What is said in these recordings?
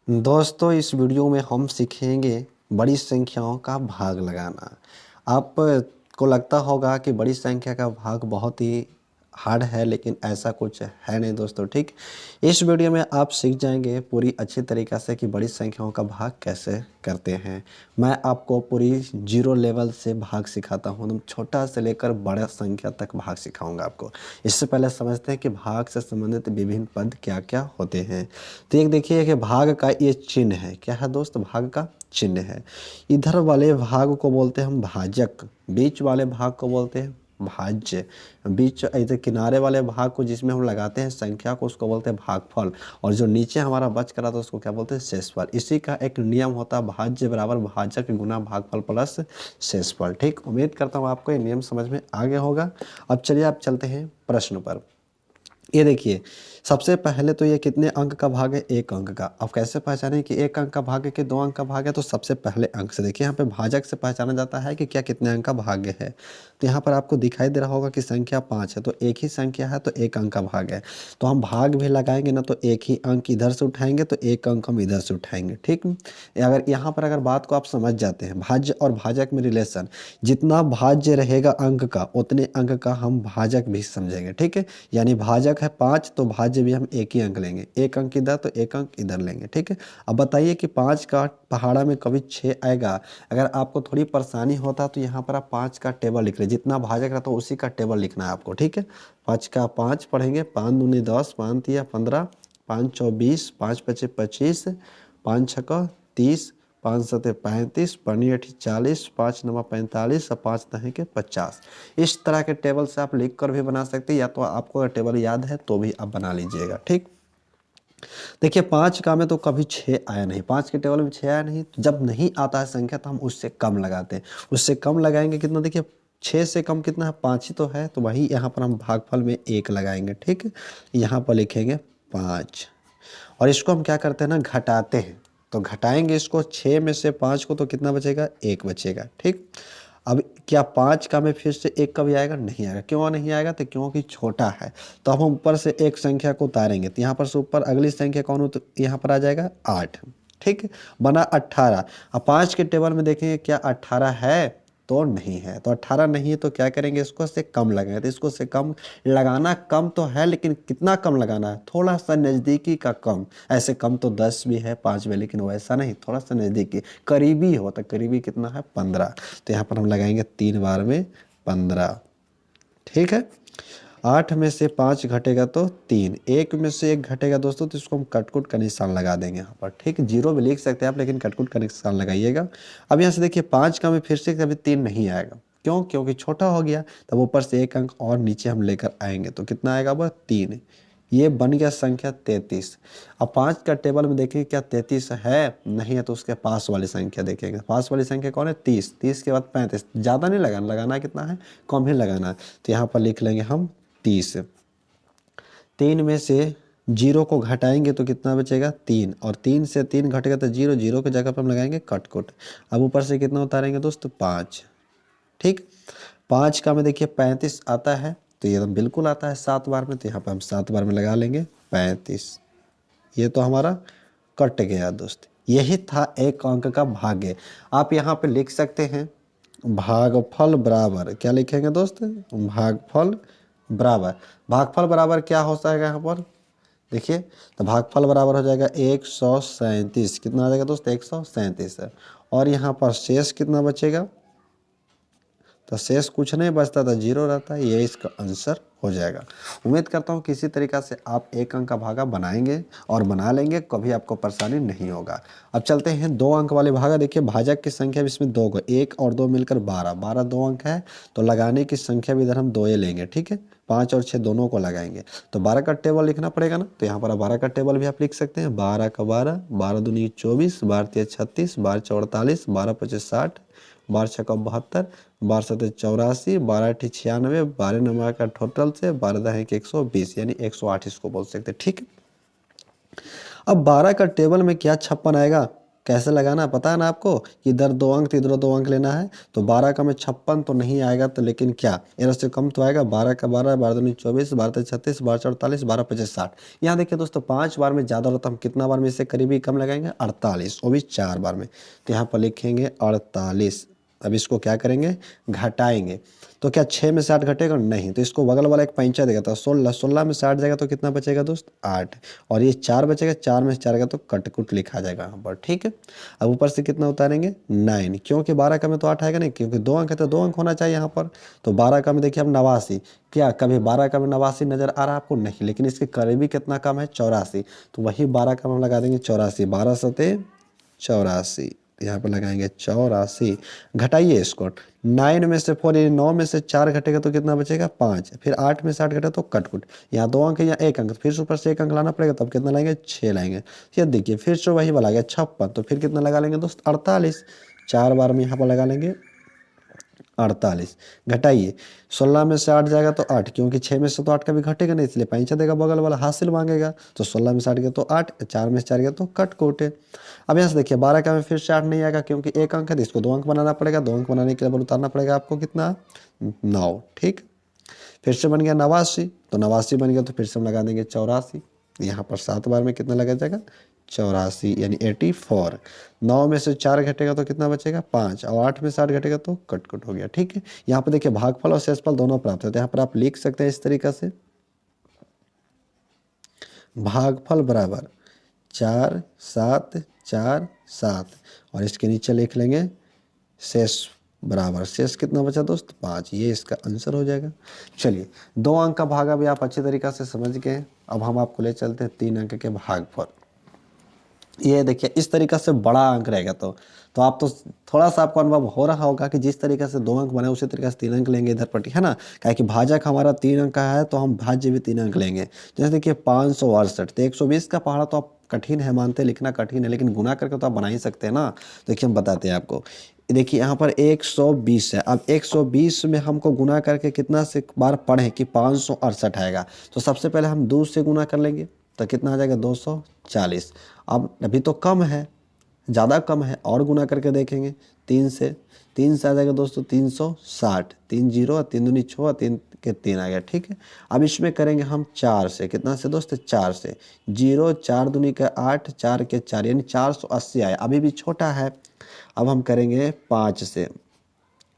दोस्तों इस वीडियो में हम सीखेंगे बड़ी संख्याओं का भाग लगाना। आपको लगता होगा कि बड़ी संख्या का भाग बहुत ही हार्ड है, लेकिन ऐसा कुछ है नहीं दोस्तों। ठीक, इस वीडियो में आप सीख जाएंगे पूरी अच्छी तरीक़ा से कि बड़ी संख्याओं का भाग कैसे करते हैं। मैं आपको पूरी जीरो लेवल से भाग सिखाता हूँ, तो छोटा से लेकर बड़ा संख्या तक भाग सिखाऊंगा आपको। इससे पहले समझते हैं कि भाग से संबंधित विभिन्न पद क्या क्या होते हैं। तो एक देखिए कि भाग का ये चिन्ह है, क्या है दोस्त? भाग का चिन्ह है। इधर वाले भाग को बोलते हैं हम भाजक, बीच वाले भाग को बोलते हैं भाज्य। बीच इधर किनारे वाले भाग को जिसमें हम लगाते हैं संख्या को, उसको बोलते हैं भागफल। और जो नीचे हमारा बच करा था उसको क्या बोलते हैं? शेषफल। इसी का एक नियम होता है, भाज्य बराबर भाजक गुना भागफल प्लस शेषफल। ठीक, उम्मीद करता हूँ आपको ये नियम समझ में आ गया होगा। अब चलिए आप चलते हैं प्रश्न पर। ये देखिए, सबसे पहले तो ये कितने अंक का भाग है? एक अंक का। अब कैसे पहचानें कि एक अंक का भाग है कि दो अंक का भाग है? तो सबसे पहले अंक से देखिए, यहाँ पे भाजक से पहचाना जाता है कि क्या कितने अंक का भाग्य है। तो यहाँ पर आपको दिखाई दे रहा होगा कि संख्या 5 है, तो एक ही संख्या है तो एक अंक का भाग है। तो हम भाग भी लगाएंगे ना, तो एक ही अंक इधर से उठाएंगे तो एक अंक हम इधर से उठाएंगे। ठीक, अगर यहाँ पर अगर बात को आप समझ जाते हैं, भाज्य और भाजक में रिलेशन, जितना भाज्य रहेगा अंक का उतने अंक का हम भाजक भी समझेंगे। ठीक है, यानी भाजक है 5 तो भाज्य भी हम एक ही अंक लेंगे, एक अंक इधर तो एक अंक इधर लेंगे। ठीक है, अब बताइए कि 5 का पहाड़ा में कभी 6 आएगा? अगर आपको थोड़ी परेशानी होता तो यहाँ पर आप 5 का टेबल लिख ले, जितना भाजक रहता है उसी का टेबल लिखना है आपको। ठीक है, 5 का 5 पढ़ेंगे, 5 दूनी 10, 5 तिया 15, 5 चौ 20, 5 पचे 25, 5 छक्का 30, 5 सते 35, 5 अठी 40, 5 नमा 45 और 5 दहे के 50। इस तरह के टेबल से आप लिख कर भी बना सकते हैं, या तो आपको अगर टेबल याद है तो भी आप बना लीजिएगा। ठीक, देखिए 5 का में तो कभी 6 आया नहीं, 5 के टेबल में 6 आया नहीं। तो जब नहीं आता है संख्या तो हम उससे कम लगाते हैं। उससे कम लगाएंगे कितना? देखिए 6 से कम कितना है? 5 ही तो है, तो वही यहाँ पर हम भागफल में 1 लगाएंगे। ठीक है, यहाँ पर लिखेंगे 5, और इसको हम क्या करते हैं ना, घटाते हैं। तो घटाएंगे इसको, 6 में से 5 को तो कितना बचेगा? 1 बचेगा। ठीक, अब क्या 5 का में फिर से 1 कभी आएगा? नहीं आएगा। क्यों नहीं आएगा? तो क्योंकि छोटा है। तो अब हम ऊपर से एक संख्या को उतारेंगे, तो यहाँ पर से ऊपर अगली संख्या कौन हो? तो यहाँ पर आ जाएगा 8। ठीक, बना 18। अब 5 के टेबल में देखेंगे क्या 18 है? तो नहीं है। तो 18 नहीं है तो क्या करेंगे? इसको से कम लगाएंगे। तो इसको से कम लगाना, कम तो है लेकिन कितना कम लगाना है? थोड़ा सा नज़दीकी का कम। ऐसे कम तो 10 भी है, 5 भी, लेकिन वैसा नहीं, थोड़ा सा नज़दीकी करीबी हो। तो करीबी कितना है? 15। तो यहाँ पर हम लगाएंगे 3 बार में 15। ठीक है, 8 में से 5 घटेगा तो 3, 1 में से 1 घटेगा दोस्तों, तो इसको हम कटकुट का निशान लगा देंगे यहाँ पर। ठीक, जीरो भी लिख सकते हैं आप, लेकिन कटकुट का निशान लगाइएगा। अब यहाँ से देखिए 5 का में फिर से कभी 3 नहीं आएगा। क्यों? क्योंकि छोटा हो गया। तब ऊपर से एक अंक और नीचे हम लेकर आएंगे तो कितना आएगा? वह 3। ये बन गया संख्या 33। अब 5 का टेबल में देखेंगे क्या 33 है? नहीं है, तो उसके पास वाली संख्या देखेंगे। पास वाली संख्या कौन है? 30। 30 के बाद 35। ज़्यादा नहीं लगाना, लगाना कितना है? कम ही लगाना है। तो यहाँ पर लिख लेंगे हम 30। 3 में से 0 को घटाएंगे तो कितना बचेगा? 3, और 3 से 3 घटेगा तो 0, 0 की जगह पर हम लगाएंगे कटकुट। अब ऊपर से कितना उतारेंगे दोस्त? 5। ठीक, 5 का में देखिए 35 आता है, तो ये तो बिल्कुल आता है 7 बार में, तो यहाँ पर हम 7 बार में लगा लेंगे 35। ये तो हमारा कट गया दोस्त। यही था एक अंक का भाग्य। आप यहाँ पे लिख सकते हैं भागफल बराबर, क्या लिखेंगे दोस्त? भागफल बराबर। भागफल बराबर क्या हो जाएगा यहाँ पर? देखिए, तो भागफल बराबर हो जाएगा 137। कितना आ जाएगा दोस्त? 137 है। और यहाँ पर शेष कितना बचेगा? तो शेष कुछ नहीं बचता था, 0 रहता है। ये इसका आंसर हो जाएगा। उम्मीद करता हूँ किसी तरीक़ा से आप एक अंक का भागा बनाएंगे और बना लेंगे, कभी आपको परेशानी नहीं होगा। अब चलते हैं 2 अंक वाले भागा। देखिए भाजक की संख्या भी इसमें 2 को, 1 और 2 मिलकर 12, 12 2 अंक है, तो लगाने की संख्या भी इधर हम 2 ही लेंगे। ठीक है, 5 और 6 दोनों को लगाएंगे तो 12 का टेबल लिखना पड़ेगा ना। तो यहाँ पर 12 का टेबल भी आप लिख सकते हैं। 12 का 12, 12 दूनी 24, 12 तिया 36, 12 चौ 48, 12 पचे 60, 12 छक्का 72, 12 सते 84, 12 अठी 96, 12 नंबर का टोटल से 12 दहे के 120, यानी 108 इसको बोल सकते हैं। ठीक है, अब 12 का टेबल में क्या 56 आएगा? कैसे लगाना पता है ना आपको कि इधर 2 अंक तो इधर 2 अंक लेना है। तो 12 का में 56 तो नहीं आएगा, तो लेकिन क्या इधर से कम तो आएगा। 12 का 12, 12 दूनी 24, 12 तेईस 36, 12 चौड़ 48, 12 पच्चीस 60। यहाँ देखिए दोस्तों 5 बार में ज़्यादा होता, हम कितना बार में इससे करीबी कम लगाएंगे 48, वो भी 4 बार में। तो यहाँ पर लिखेंगे 48। अब इसको क्या करेंगे घटाएंगे, तो क्या 6 में से 8 घटेगा नहीं, तो इसको बगल वाला एक पैंचा देगा तो 16, 16 में से 8 जाएगा तो कितना बचेगा दोस्त 8, और ये 4 बचेगा, 4 में से 4 गया तो कटकुट लिखा जाएगा यहाँ पर। ठीक है, अब ऊपर से कितना उतारेंगे 9, क्योंकि 12 का में तो 8 आएगा नहीं, क्योंकि 2 अंक है तो 2 अंक होना चाहिए यहाँ पर। तो 12 का में देखिए अब 89, क्या कभी 12 का में 89 नजर आ रहा है आपको नहीं, लेकिन इसके करीबी कितना कम है 84, तो वही 12 का हम लगा देंगे 84, 12 सते 84, यहाँ पर लगाएंगे 84। घटाइए इसको, 9 में से 4 यानी 9 में से 4 घटेगा तो कितना बचेगा 5, फिर 8 में से 8 घटेगा तो कटकुट, यहाँ 2 अंक यहाँ 1 अंक, फिर से ऊपर से 1 अंक लाना पड़ेगा, तब कितना लाएंगे 6 लाएंगे। ये देखिए फिर से वही वाला आ गया 56, तो फिर कितना लगा लेंगे दोस्त 48, 4 बार में यहाँ पर लगा लेंगे 48। घटाइए, 16 में से 8 जाएगा तो 8, क्योंकि 6 में से तो 8 का भी घटेगा नहीं, इसलिए पैंचा देगा बगल वाला, हासिल मांगेगा। तो 16 में से 8 गया तो 8, 4 में से 4 गया तो कट कोटे। अब यहाँ से देखिए 12 का में फिर से 8 नहीं आएगा, क्योंकि 1 अंक है तो इसको 2 अंक बनाना पड़ेगा, 2 अंक बनाने के लिए उतारना पड़ेगा आपको कितना 9। ठीक, फिर से बन गया 89, तो 89 बन गया तो फिर से हम लगा देंगे 84, यहाँ पर 7 बार में कितना लगा जाएगा 84 यानी 84। 9 में से 4 घटेगा तो कितना बचेगा 5, और 8 में से 8 घटेगा तो कट हो गया। ठीक है, यहाँ पर देखिए भागफल और शेषफल दोनों प्राप्त होते हैं। यहाँ पर आप लिख सकते हैं इस तरीका से, भागफल बराबर 4 7 4 7, और इसके नीचे लिख लेंगे शेष बराबर, शेष कितना बचा दोस्त 5, ये इसका आंसर हो जाएगा। चलिए 2 अंक का भागा भी आप अच्छे तरीका से समझ गए। अब हम आपको ले चलते हैं 3 अंक के भागफल। ये देखिए इस तरीका से बड़ा अंक रहेगा, तो आप तो थोड़ा सा आपको अनुभव हो रहा होगा कि जिस तरीके से 2 अंक बने उसी तरीके से 3 अंक लेंगे इधर पट्टी, है ना। क्या कि भाजक हमारा 3 अंक का है तो हम भाज्य भी 3 अंक लेंगे। जैसे देखिए 568, तो 120 का पहाड़ा तो आप कठिन है मानते, लिखना कठिन है, लेकिन गुना करके तो आप बना ही सकते हैं ना। देखिए हम बताते हैं आपको, देखिए यहाँ पर 120 है, अब 120 में हमको गुना करके कितना से बार पढ़ें कि 568 आएगा, तो सबसे पहले हम 2 से गुना कर लेंगे तो कितना आ जाएगा 240। अब अभी तो कम है, ज़्यादा कम है, और गुना करके देखेंगे 3 से, 3 से आ जाएगा दोस्तों 360, 3 जीरो, 3 दूनी 6, 3 के 3 आ गया। ठीक है, अब इसमें करेंगे हम 4 से, कितना से दोस्त 4 से, 0 4 दूनी का 8, 4 के 4 यानी 480 आया, अभी भी छोटा है। अब हम करेंगे 5 से,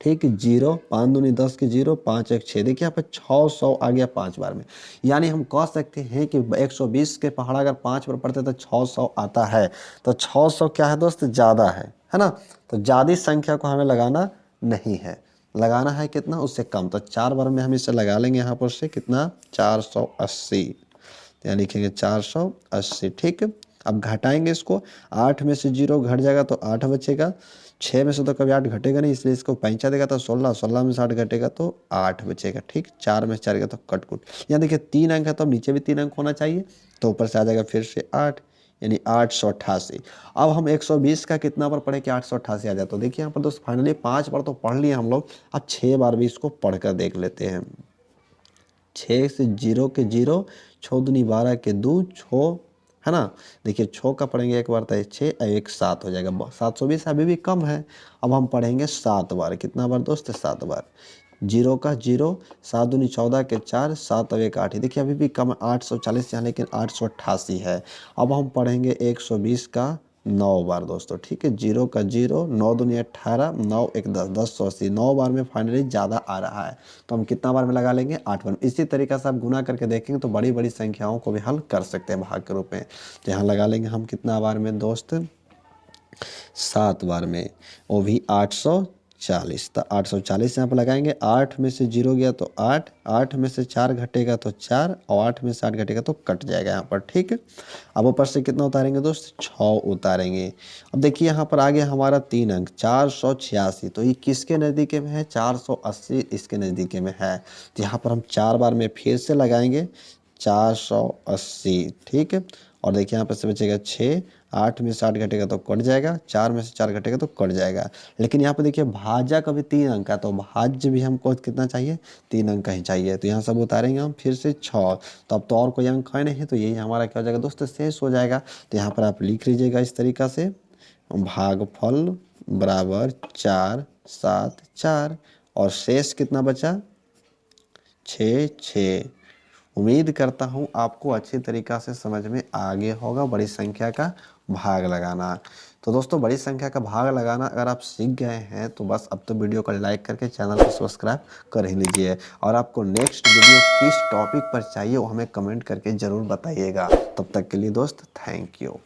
ठीक, 0 5 दूनी 10 के 0, 5 1 6, देखिए यहाँ पर 600 आ गया 5 बार में। यानी हम कह सकते हैं कि 120 के पहाड़ा अगर 5 बार पढ़ते तो 600 आता है, तो 600 क्या है दोस्त ज़्यादा है ना। तो ज़्यादा संख्या को हमें लगाना नहीं है, लगाना है कितना उससे कम, तो 4 बार में हम इसे लगा लेंगे यहाँ पर से कितना 480, तो यहाँ लिखेंगे 480। ठीक है, अब घटाएंगे इसको, 8 में से 0 घट जाएगा तो 8 बचेगा, 6 में से तो कभी 8 घटेगा नहीं, इसलिए इसको पैंचा देगा तो 16, 16 में से 8 घटेगा तो 8 बचेगा। ठीक, 4 में से 4 गया तो कटकुट। यहाँ देखिए 3 अंक है तो अब नीचे भी 3 अंक होना चाहिए, तो ऊपर से आ जाएगा फिर से 8 यानी 888। अब हम 120 का कितना बार पढ़े कि 888 आ जाए, तो देखिए यहाँ पर दोस्त फाइनली 5 बार तो पढ़ लिए हम लोग, अब 6 बार भी इसको पढ़ कर देख लेते हैं। 6 से 0 के 0, 6 दूनी 12 के 2, 6, है ना। देखिए 6 का पढ़ेंगे एक बार तो 6 और 1 7 हो जाएगा, 720 अभी भी कम है। अब हम पढ़ेंगे 7 बार, कितना बार दोस्त 7 बार, 0 का 0, 7 दूनी 14 के 4, 7 और 1 8, देखिए अभी भी कम 840 यहाँ, लेकिन 888 है। अब हम पढ़ेंगे 120 का 9 बार दोस्तों, ठीक है, 0 का 0, 9 दूनी 18, 9 1 10, 1080, 9 बार में फाइनली ज़्यादा आ रहा है, तो हम कितना बार में लगा लेंगे 8 बार। इसी तरीक़े से आप गुना करके देखेंगे तो बड़ी बड़ी संख्याओं को भी हल कर सकते हैं भाग के रूप में। तो यहाँ लगा लेंगे हम कितना बार में दोस्त 7 बार में, वो भी 840, तो 840 यहाँ पर लगाएंगे। 8 में से 0 गया तो 8, 8 में से 4 घटेगा तो 4, और 8 में से 8 घटेगा तो कट जाएगा यहाँ पर। ठीक है, अब ऊपर से कितना उतारेंगे दोस्त 6 उतारेंगे। अब देखिए यहाँ पर आ गया हमारा 3 अंक 486, तो ये किसके नज़दीक में है 480 इसके नज़दीक में है, तो यहाँ पर हम 4 बार में फिर से लगाएंगे 480। ठीक है, और देखिए यहाँ पर से बचेगा 6, 8 में से 8 घटेगा तो कट जाएगा, 4 में से 4 घटेगा तो कट जाएगा। लेकिन यहाँ पे देखिए भाजक अभी 3 अंक है, तो भाज्य भी हमको कितना चाहिए 3 अंक ही चाहिए, तो यहाँ सब उतारेंगे हम फिर से 6, तो अब तो और कोई अंक है नहीं, तो यही हमारा क्या हो जाएगा दोस्तों शेष हो जाएगा। तो यहाँ पर आप लिख लीजिएगा इस तरीका से भागफल बराबर 4 7 4 और शेष कितना बचा 6 6। उम्मीद करता हूँ आपको अच्छी तरीक़ा से समझ में आ गया होगा बड़ी संख्या का भाग लगाना। तो दोस्तों बड़ी संख्या का भाग लगाना अगर आप सीख गए हैं तो बस अब तो वीडियो को लाइक करके चैनल को सब्सक्राइब कर ही लीजिए। और आपको नेक्स्ट वीडियो किस टॉपिक पर चाहिए वो हमें कमेंट करके ज़रूर बताइएगा। तब तक के लिए दोस्त थैंक यू।